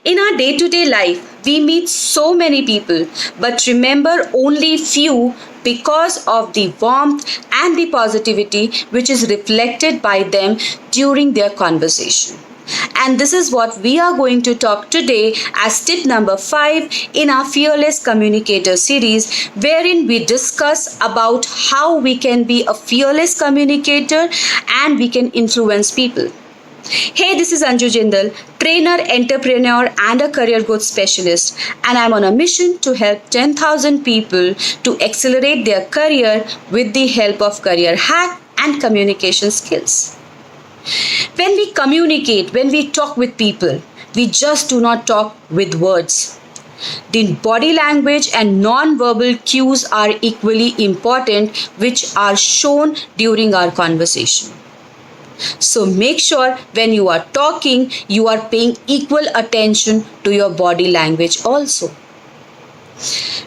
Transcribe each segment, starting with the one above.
In our day-to-day life, we meet so many people, but remember only few because of the warmth and the positivity which is reflected by them during their conversation. And this is what we are going to talk today as tip number 5 in our Fearless Communicator series, wherein we discuss about how we can be a fearless communicator and we can influence people. Hey, this is Anju Jindal, trainer, entrepreneur, and a career growth specialist, and I'm on a mission to help 10,000 people to accelerate their career with the help of career hack and communication skills. When we communicate, when we talk with people, we just do not talk with words. The body language and non-verbal cues are equally important, which are shown during our conversation. So make sure when you are talking, you are paying equal attention to your body language also.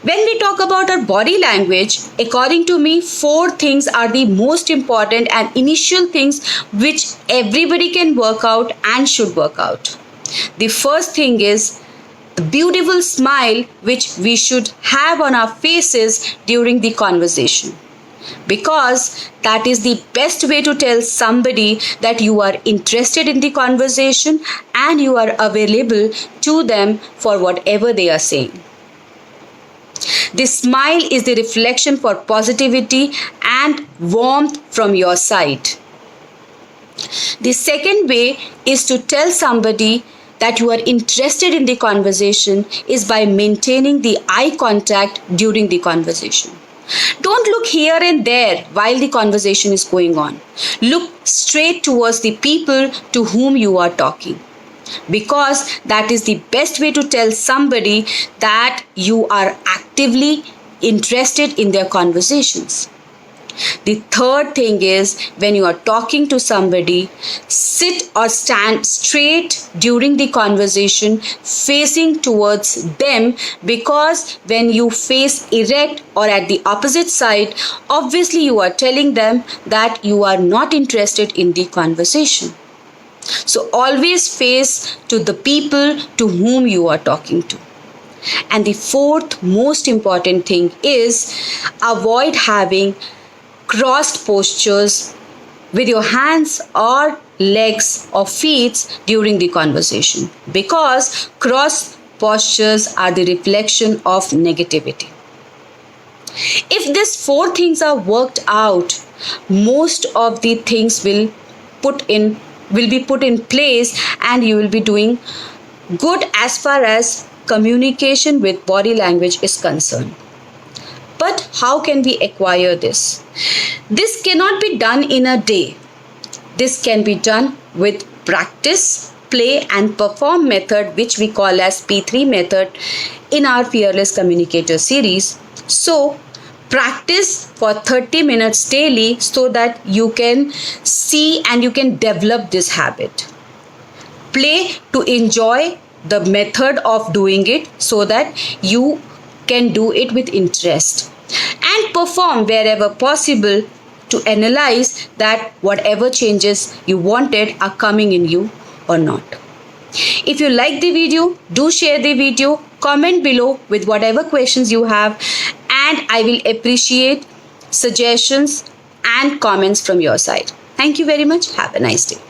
When we talk about our body language, according to me, 4 things are the most important and initial things which everybody can work out and should work out. The first thing is the beautiful smile which we should have on our faces during the conversation. Because that is the best way to tell somebody that you are interested in the conversation and you are available to them for whatever they are saying. The smile is the reflection for positivity and warmth from your side. The second way is to tell somebody that you are interested in the conversation is by maintaining the eye contact during the conversation. Don't look here and there while the conversation is going on. Look straight towards the people to whom you are talking. Because that is the best way to tell somebody that you are actively interested in their conversations. The third thing is when you are talking to somebody, sit or stand straight during the conversation facing towards them, because when you face erect or at the opposite side, obviously you are telling them that you are not interested in the conversation. So always face to the people to whom you are talking to. And the fourth most important thing is avoid having crossed postures with your hands or legs or feet during the conversation, because crossed postures are the reflection of negativity. If these 4 things are worked out, most of the things will be put in place and you will be doing good as far as communication with body language is concerned. But how can we acquire this? This cannot be done in a day. This can be done with practice, play and perform method, which we call as P3 method in our Fearless Communicator series. So practice for 30 minutes daily so that you can see and you can develop this habit. Play to enjoy the method of doing it so that you can do it with interest, and perform wherever possible to analyze that whatever changes you wanted are coming in you or not. If you like the video, do share the video, comment below with whatever questions you have, and I will appreciate suggestions and comments from your side. Thank you very much. Have a nice day.